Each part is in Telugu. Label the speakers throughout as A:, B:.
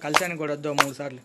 A: కలిసానికి కూడా వద్దు 3 సార్లు.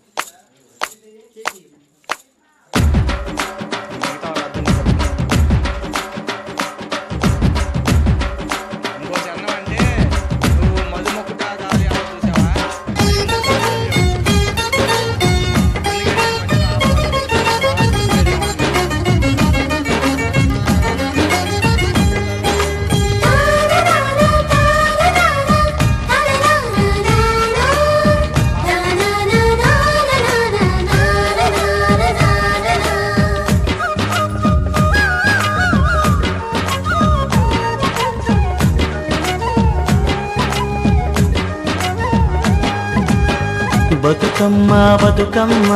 B: బతుకమ్మ బతుకమ్మ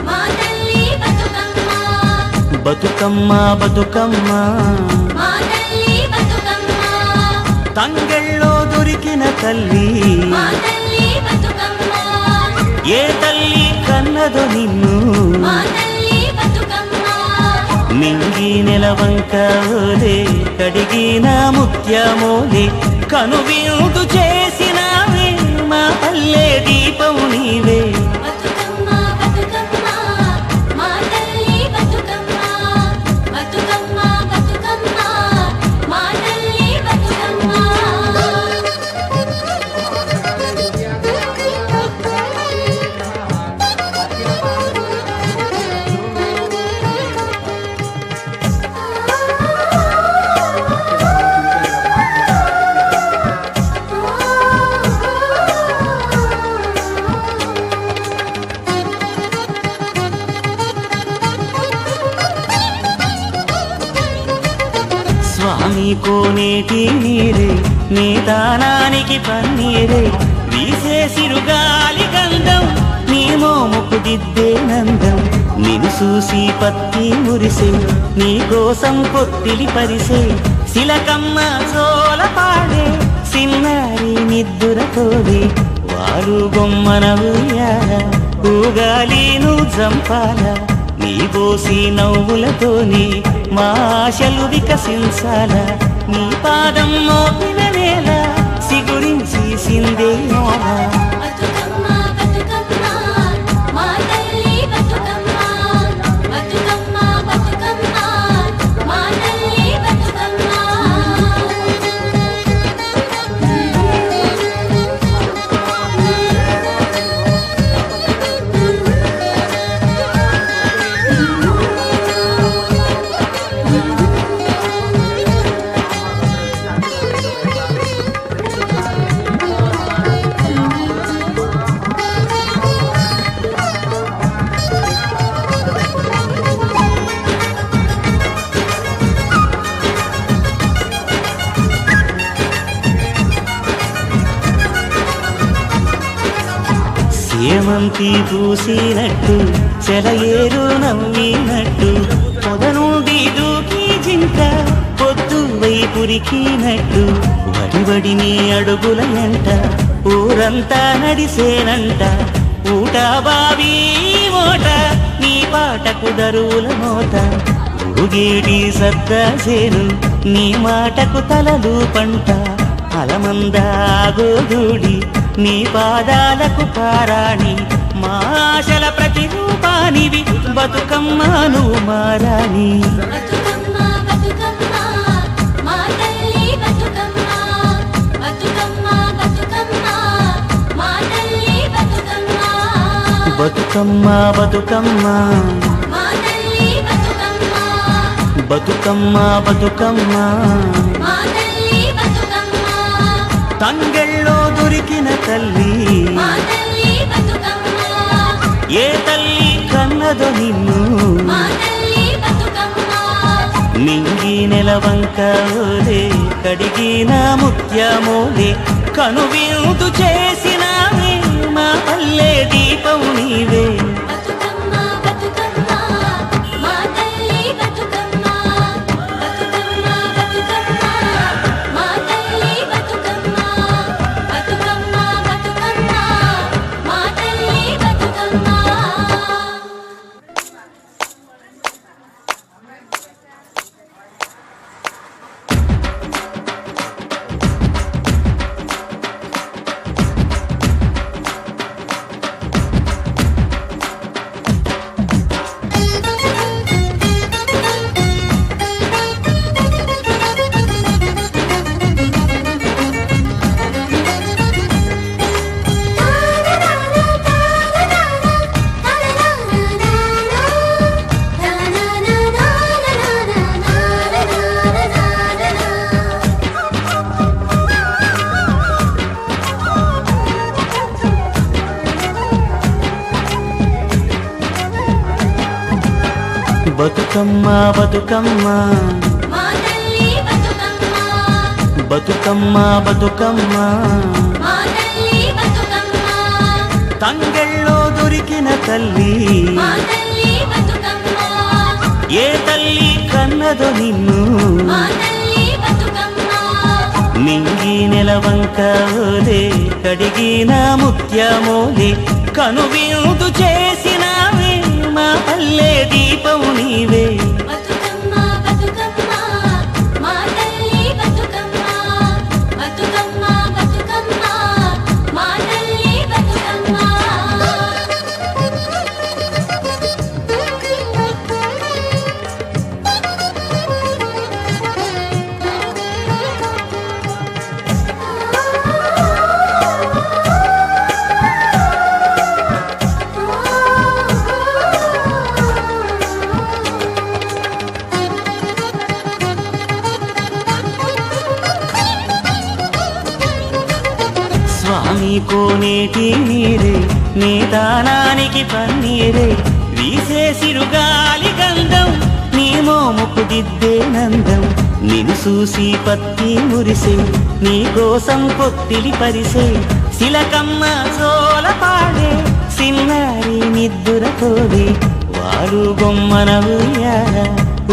C: మా తల్లి బతుకమ్మ,
B: బతుకమ్మ బతుకమ్మ
C: మా తల్లి బతుకమ్మ,
B: తంగెళ్ళో దొరికిన తల్లి
C: మా తల్లి బతుకమ్మ,
B: ఏ తల్లి కన్నదో నిన్ను
C: మా తల్లి బతుకమ్మ,
B: మింగి నెలవంక ఓలే కడిగిన ముత్యమోలే కనువిందు చేసినావే మా పల్లె దీపం నీవే.
C: బతుకమ్మ బతుకమ్మ మా తల్లి బతుకమ్మ, బతుకమ్మ బతుకమ్మ మా తల్లి బతుకమ్మ.
B: స్వామి కోనేటి నీరే నీ దానానికి పన్నీరే వీసే సిరుగాలి గంధం నీ మోముకు దిద్దే నందం నిన్ను చూసి పత్తి మురిసే నీ కోసం కొత్తిలి పరిసే శిలకమ్మ చోల పాడే సిన్నారి నిద్దురతోడే వారు బొమ్మన ఊయాల ఊగాలి నువ్వు జంపాల నీ బోసి నవ్వులతోని మా ఆశలు వికసించాల నీ పాదం మోపిన నేల సిగురించి సిందేయాల.
C: బతుకమ్మ బతుకమ్మ మా తల్లి బతుకమ్మ, బతుకమ్మ బతుకమ్మ మా తల్లి బతుకమ్మ.
B: సేమంతి పూసినట్టు చెలయేరు నవ్వినట్టు పొద నుండి దూకి జింక పొద్దు వైపురికినట్టు వడివడి నీ అడుగుల ఎంట ఊరంతా నడిసేనంట ఊట బావి మోట నీ పాటకు దరువుల మోత ఊగేటి సద్దాసేను నీ మాటకు తలలు పంట అలమందాగోదూడి నీ పాదాలకు పారాణి మా ఆశల ప్రతిరూపానివి బతుకమ్మ నువ్వు మారాని.
C: బతుకమ్మ బతుకమ్మ మా తల్లి బతుకమ్మ, బతుకమ్మ బతుకమ్మ మా తల్లి బతుకమ్మ,
B: బతుకమ్మ బతుకమ్మ
C: మా తల్లి బతుకమ్మ,
B: బతుకమ్మ బతుకమ్మ
C: మా తల్లి బతుకమ్మ,
B: తంగెళ్ళో దొరికిన తల్లి
C: మా తల్లి బతుకమ్మ,
B: ఏ తల్లి కన్నదో నిన్ను
C: మా తల్లి బతుకమ్మ,
B: మింగి నెలవంక ఓలే కడిగిన ముత్యమోలే కనువిందు చేసినావే మా పల్లె దీపం నీవే.
C: బతుకమ్మ బతుకమ్మ మా తల్లి బతుకమ్మ, బతుకమ్మ బతుకమ్మ మా తల్లి బతుకమ్మ, బతుకమ్మ బతుకమ్మ మా తల్లి బతుకమ్మ.
B: బతుకమ్మ బతుకమ్మ
C: మా తల్లి బతుకమ్మ
B: బతుకమ్మ బతుకమ్మ
C: మా తల్లి బతుకమ్మ
B: తంగెళ్ళో దొరికిన తల్లి
C: మా తల్లి బతుకమ్మ
B: ఏ తల్లి కన్నదో నిన్ను
C: మా తల్లి బతుకమ్మ
B: నింగి నెలవంక ఓలే కడిగిన ముత్యమోలే కనువిందు చేసినావే మా పల్లె దీపం నీవే
C: బతుకమ్మ బతుకమ్మ మా తల్లి బతుకమ్మ బతుకమ్మ బతుకమ్మ మా తల్లి బతుకమ్మ
B: స్వామి కోనేటి నీరే నీ దానానికి పన్నీరే వీసే సిరుగాలి గంధం నీ మోముకు దిద్దే నందం నిన్ను చూసి పత్తి మురిసే నీ కోసం పొత్తిలి పరిసే శిలకమ్మ చోల పాడే సిన్నారి నిద్దుర కోడే వారు బొమ్మన ఉయ్యాల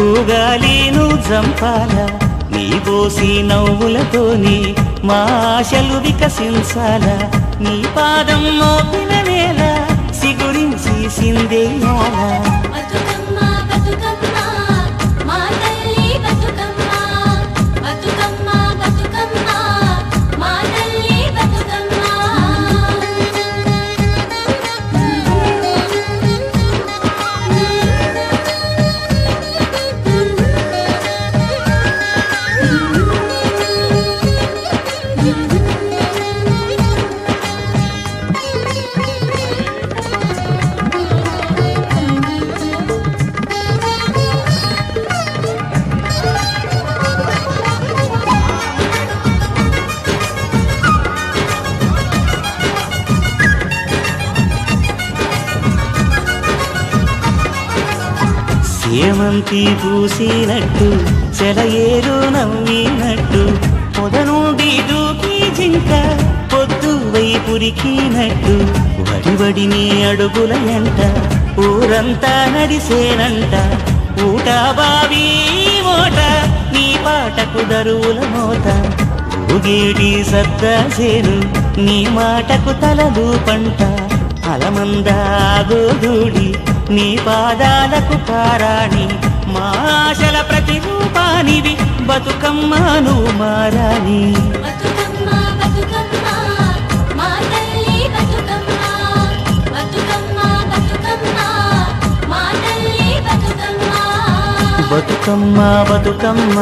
B: ఊగాలి నువ్వు జంపాల నీ బోసి నవ్వులతోని మా ఆశలు వికసించాల నీ పాదం మోపిన వేళ సిగురించి సిందేయాల
C: బతుకమ్మ బతుకమ్మ మా తల్లి బతుకమ్మ బతుకమ్మ బతుకమ్మ మా తల్లి బతుకమ్మ
B: సేమంతి పూసినట్టు సెలయేరు నవ్వినట్టు పొద నుండి దూకి జింక పొద్దు వైపురికినట్టు వడివడిని అడుగుల ఎంట ఊరంతా నడిసేనంట ఊట బావి మోట నీ పాటకు దరువుల మోత ఊగేటి సద్దా చేరు నీ మాటకు తలలు పంట అలమందాగోదూడి నీ పాదాలకు పారాణి మా ఆశల ప్రతిరూపానివి బతుకమ్మను మారాని
C: బతుకమ్మ బతుకమ్మ మా తల్లి బతుకమ్మ బతుకమ్మ బతుకమ్మ మా తల్లి బతుకమ్మ
B: బతుకమ్మ బతుకమ్మ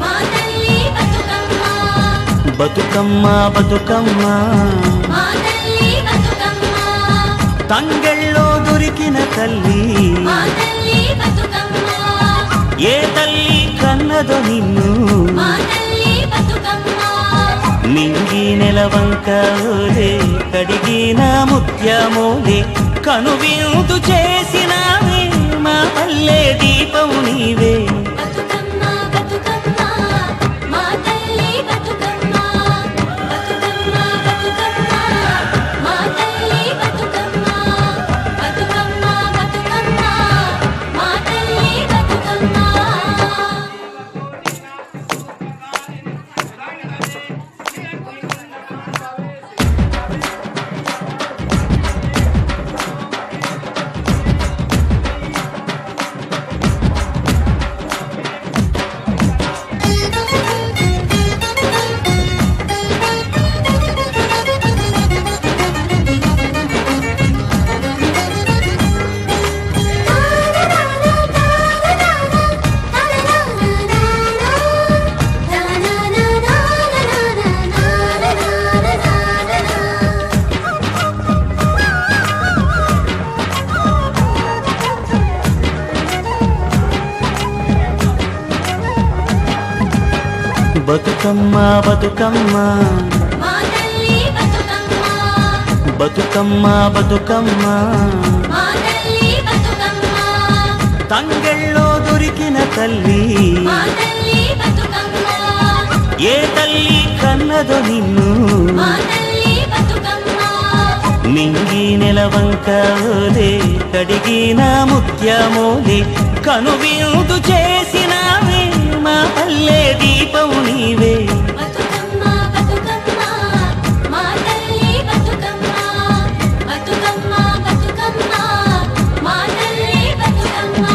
C: మా తల్లి బతుకమ్మ
B: బతుకమ్మ బతుకమ్మ
C: మా తల్లి బతుకమ్మ
B: తంగెళ్ళో దొరికిన తల్లి
C: మా తల్లి బతుకమ్మ
B: ఏ తల్లి కన్నదో నిన్ను
C: మా తల్లి బతుకమ్మ
B: నింగి నెలవంక ఓలే కడిగిన ముత్యమోలే కనువిందు చేసినావే మా పల్లె దీపం నీవే
C: బతుకమ్మ బతుకమ్మ మా తల్లి బతుకమ్మ బతుకమ్మ బతుకమ్మ మా తల్లి బతుకమ్మ బతుకమ్మ బతుకమ్మ మా తల్లి బతుకమ్మ
B: బతుకమ్మ బతుకమ్మ
C: మా తల్లి బతుకమ్మ
B: బతుకమ్మ బతుకమ్మ
C: మా తల్లి బతుకమ్మ
B: తంగెళ్ళో దొరికిన తల్లి
C: మా తల్లి బతుకమ్మ
B: ఏ తల్లి కన్నదో నిన్ను
C: మా తల్లి బతుకమ్మ
B: నింగి నెలవంక ఓలే కడిగిన ముత్యమోలే కనువిందు చేసినావే మా పల్లె దీపం నీవే
C: బతుకమ్మ బతుకమ్మ మా తల్లి బతుకమ్మ బతుకమ్మ బతుకమ్మ మా తల్లి బతుకమ్మ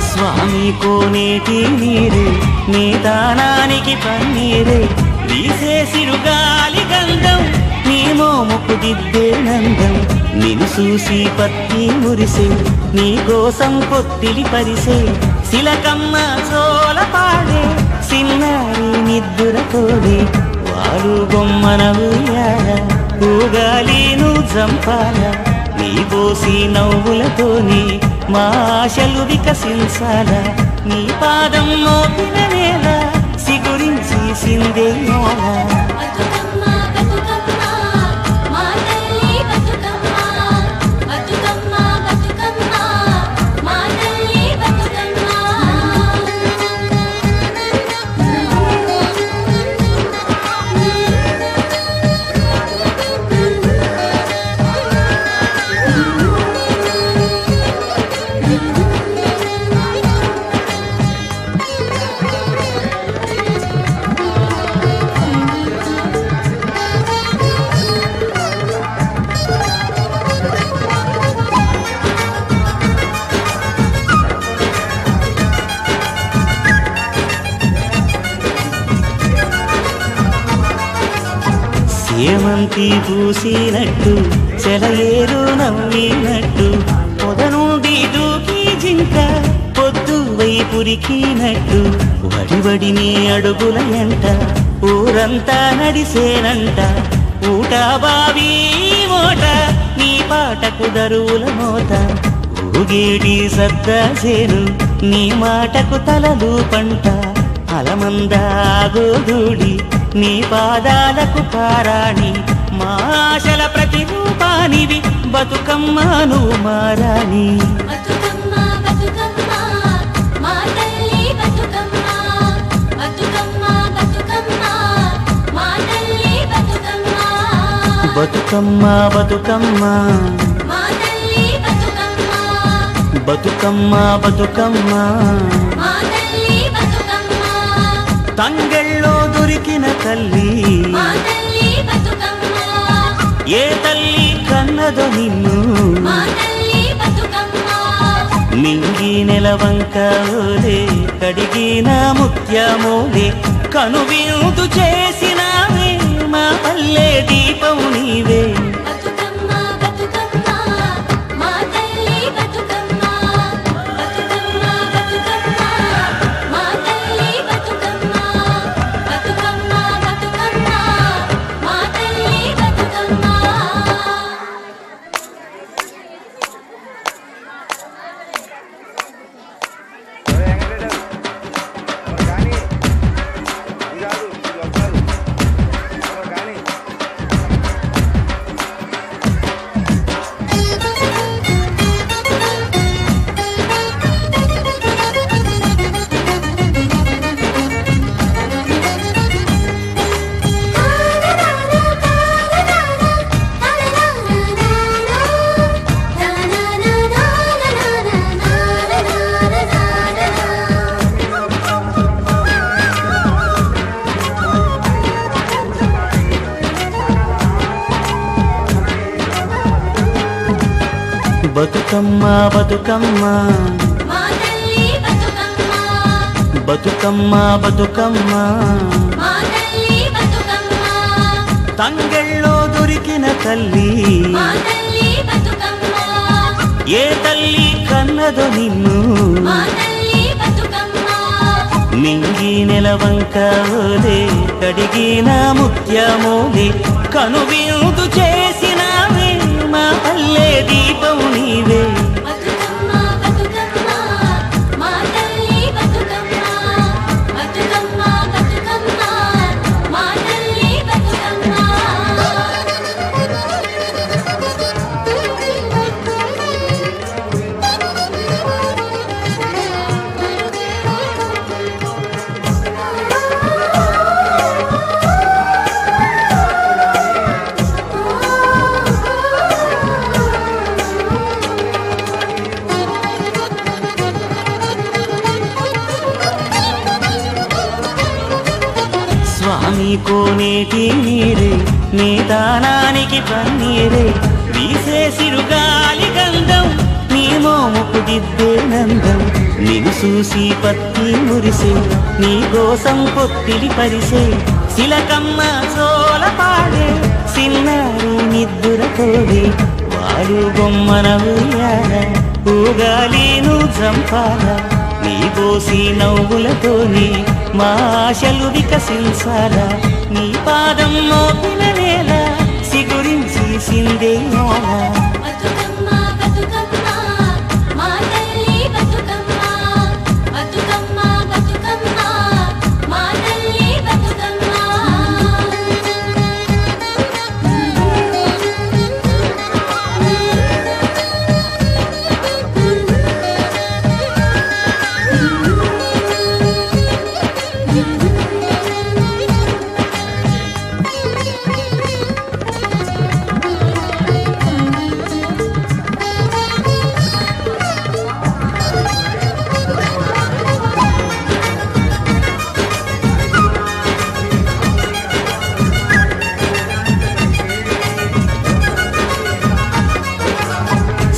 B: స్వామి కోనేటి నీరే నీ దానానికి పన్నీరే వీసే సిరుగాలి గంధం నీ మోముకు దిద్దే నందం నిన్ను చూసి పత్తి మురిసే నీ కోసం కొత్తిలి పరిసే శిలకమ్మ చోల పాడే సిన్నారి నిద్దురతోడే వాడు బొమ్మన ఉయ్యాల ఊగాలి నువ్వు జంపాల నీ పోసి నవ్వులతోని మా ఆశలు వికసించాల నీ పాదం మోపిన నేల సిగురించి సిందేయాల
C: బతుకమ్మ బతుకమ్మ మా తల్లి బతుకమ్మ బతుకమ్మ బతుకమ్మ మా తల్లి
B: ఏమంతి పూసినట్టు చెలయేరు నవ్వినట్టు పొద నుండి దూకి జింక పొద్దు వైపురికినట్టు వడివడి నీ అడుగుల ఎంట ఊరంతా నడిసేనంట ఊట బావి మోట నీ పాటకు దరువుల మోత ఊగేటి సద్దాసేను నీ మాటకు తలలు పంట అలమందాగోదూడి నీ పాదాలకు పారాణి మా ఆశల ప్రతిరూపానివి బతుకమ్మ నువ్వు మారాణి
C: బతుకమ్మ బతుకమ్మ మా తల్లి బతుకమ్మ బతుకమ్మ బతుకమ్మ మా తల్లి బతుకమ్మ
B: బతుకమ్మ బతుకమ్మ
C: మా తల్లి బతుకమ్మ
B: బతుకమ్మ బతుకమ్మ
C: మా తల్లి బతుకమ్మ
B: తంగెళ్ళో దొరికిన తల్లి
C: మా తల్లి బతుకమ్మ
B: ఏ తల్లి కన్నదో నిన్ను
C: మా తల్లి బతుకమ్మ
B: నింగి నెలవంక ఓలే కడిగిన ముత్యమోలే కనువిందు చేసినావే మా పల్లె దీపం నీవే
C: బతుకమ్మ బతుకమ్మ మా తల్లి బతుకమ్మ బతుకమ్మ బతుకమ్మ మా తల్లి బతుకమ్మ బతుకమ్మ బతుకమ్మ మా తల్లి బతుకమ్మ
B: బతుకమ్మ బతుకమ్మ
C: మా తల్లి బతుకమ్మ
B: బతుకమ్మ బతుకమ్మ
C: మా తల్లి బతుకమ్మ
B: తంగెళ్ళో దొరికిన తల్లి
C: మా తల్లి బతుకమ్మ
B: ఏ తల్లి కన్నదో నిన్ను
C: మా తల్లి బతుకమ్మ
B: నింగి నెలవంక ఓలే కడిగిన ముత్యమోలే కనువిందు చేసినావే మా పల్లె దీపం నీవే
C: బతుకమ్మ బతుకమ్మ మా తల్లి బతుకమ్మ బతుకమ్మ బతుకమ్మ మా తల్లి బతుకమ్మ
B: స్వామి కోనేటి నీరే నీ దానానికి పన్నీరే వీసే సిరుగాలి గంధం నీ మోముకు దిద్దే నందం నిన్ను చూసి పత్తి మురిసే నీ కోసం పొత్తిలి పరిసే శిలకమ్మ చోల పాడే సిన్నారి నిద్దుర కోడే వాడు బొమ్మన ఉయ్యాల ఊగాలి నువ్వు చంపాల నీ బోసి నవ్వులతోని మా ఆశలు వికసించాలా నీ పాదం మోపిన వేళ సిగురించి సిందేయాల
C: బతుకమ్మ బతుకమ్మ మా తల్లి బతుకమ్మ బతుకమ్మ బతుకమ్మ మా తల్లి బతుకమ్మ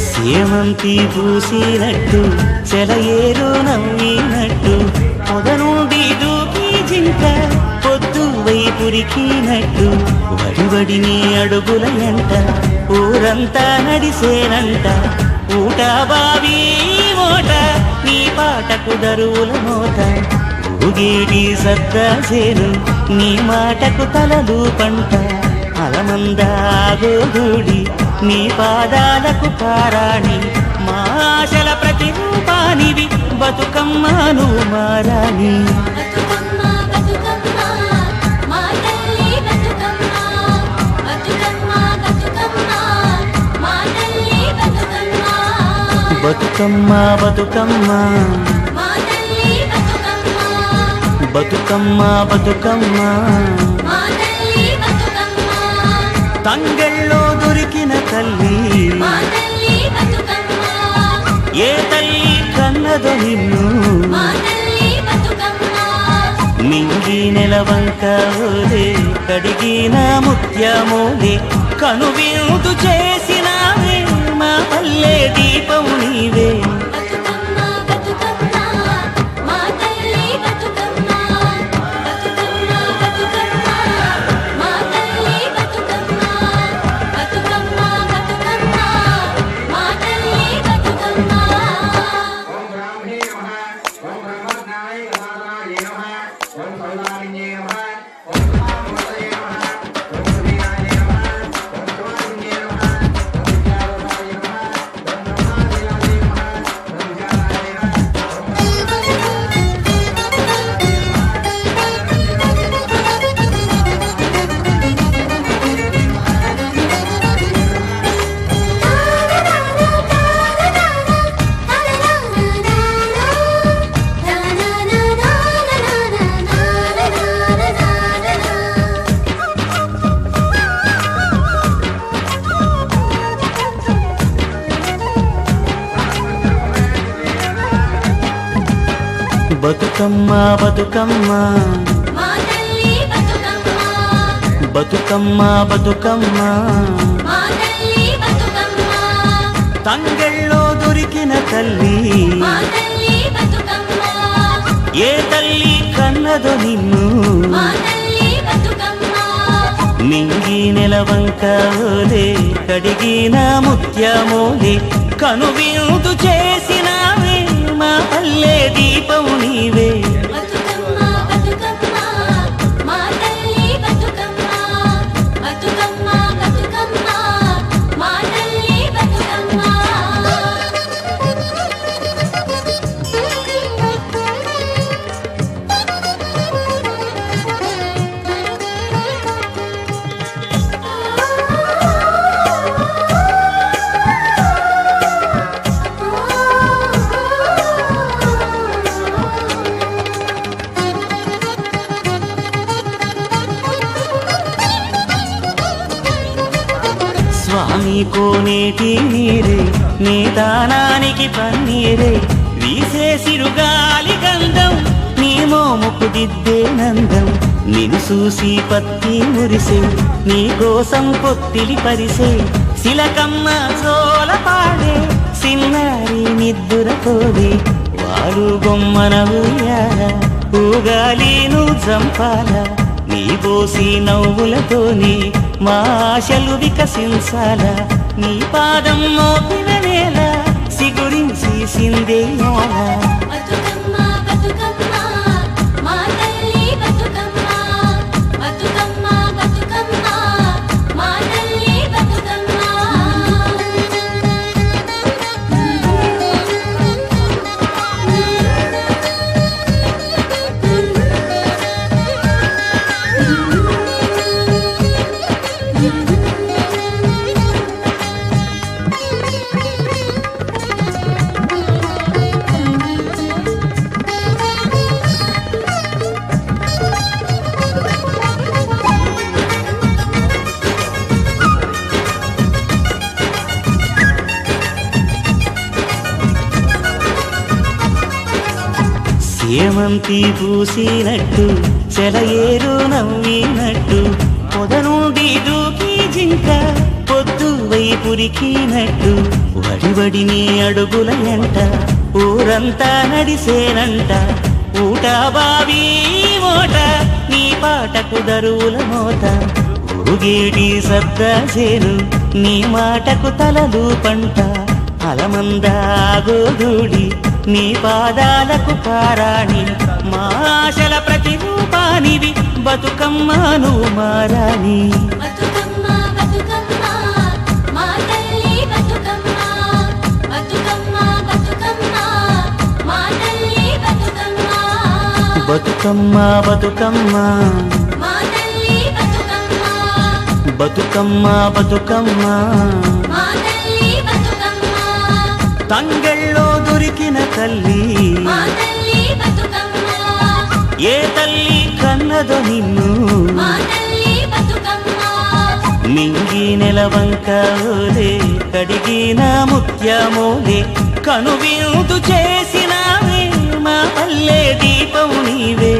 B: సేమంతి పూసినట్టు చెలయేరు నవ్వినట్టు పొద నుండి దూకి జింక పొద్దు వైపురికినట్టు వడివడి నీ అడుగుల ఎంట ఊరంతా నడిసేనంట ఊట బావి మోట నీ పాటకు దరువుల మోత ఊగేడి సద్దా చేరు నీ మాటకు తలలు పంట అలమందాగోడి నీ పాదాలకు పారాణి మా ఆశల ప్రతిరూపానివి బతుకమ్మను మారాని
C: బతుకమ్మ బతుకమ్మ మా తల్లి బతుకమ్మ బతుకమ్మ బతుకమ్మ మా తల్లి బతుకమ్మ
B: బతుకమ్మ బతుకమ్మ
C: మా తల్లి బతుకమ్మ
B: బతుకమ్మ బతుకమ్మ
C: మా తల్లి బతుకమ్మ
B: తంగెళ్ళో దొరికిన తల్లి
C: మా తల్లి బతుకమ్మ
B: ఏ తల్లి కన్నదో నిన్ను
C: మా తల్లి బతుకమ్మ
B: నింగి నెలవంక ఓలే కడిగిన ముత్యమోలే కనువిందు చేసినావే మా పల్లె దీపం నీవే
C: బతుకమ్మ బతుకమ్మ మా తల్లి బతుకమ్మ బతుకమ్మ బతుకమ్మ మా తల్లి బతుకమ్మ బతుకమ్మ బతుకమ్మ మా తల్లి బతుకమ్మ
A: ఓం బ్రాహ్మణే నమః ఓం బ్రహ్మజ్ఞాయ నమః ఓం సౌదామిన్యే నమః ఓం మహామహోదయ నమః ఓం సువీరాయ నమః ఓం శివాయ నమః ఓం విద్యావతాయ నమః ఓం బ్రహ్మాదిరాయ నమః ఓం విద్యారాయ నమః
B: బతుకమ్మ బతుకమ్మ
C: మా తల్లి బతుకమ్మ
B: బతుకమ్మ బతుకమ్మ
C: మా తల్లి బతుకమ్మ
B: తంగెళ్ళో దొరికిన తల్లి
C: మా తల్లి బతుకమ్మ
B: ఏ తల్లి కన్నదో నిన్ను
C: మా తల్లి బతుకమ్మ
B: నింగి నెలవంక ఓలే కడిగిన ముత్యమోలే కనువిందు చేసినావే మా పల్లె దీపం నీవే
C: బతుకమ్మ
B: కోనేటి నీరే నీ దానానికి పన్నీరే వీసే సిరుగాలి గంధం నీ మోముకు దిద్దే నందం నిన్ను చూసి పత్తి మురిసే నీ కోసం పొత్తిలి పరిసే శిలకమ్మ చోల పాడే సిన్నారి నిద్దురతోడే వాడు బొమ్మన ఊయాల ఊగాలి నువ్వు చంపాల నీ బోసి నవ్వులతోని మా ఆశలు వికసించాల నీ పాదం మోపిన నేల సిగురించి సిందేయాల
C: బతుకమ్మ బతుకమ్మ మా తల్లి బతుకమ్మ బతుకమ్మ బతుకమ్మ మా తల్లి
B: ఏమంతి పూసినట్టు చెలయేరు నవ్వినట్టు పొద నుండి దూకి జింక పొద్దు వైపురికినట్టు వడివడి నీ అడుగుల ఎంట ఊరంతా నడిసేనంట ఊట బావి మోట నీ పాటకు దరువుల మోత ఊగేటి సద్దా చేరు నీ మాటకు తలలు పంట అలమందాగోదూడి నీ పాదాలకు పారాణి మా ఆశల ప్రతిరూపానివి బతుకమ్మ నువ్వు మారాని
C: బతుకమ్మ బతుకమ్మ మా తల్లి బతుకమ్మ బతుకమ్మ బతుకమ్మ మా తల్లి బతుకమ్మ
B: బతుకమ్మ బతుకమ్మ
C: మా తల్లి బతుకమ్మ
B: బతుకమ్మ బతుకమ్మ
C: మా తల్లి బతుకమ్మ
B: తంగెళ్ళో దొరికిన తల్లి
C: మా తల్లి బతుకమ్మ
B: ఏ తల్లి కన్నదో నిన్ను
C: మా తల్లి బతుకమ్మ
B: మింగి నెలవంక ఓలే కడిగిన ముత్యమోలే కనువిందు చేసినావే మా పల్లె దీపం నీవే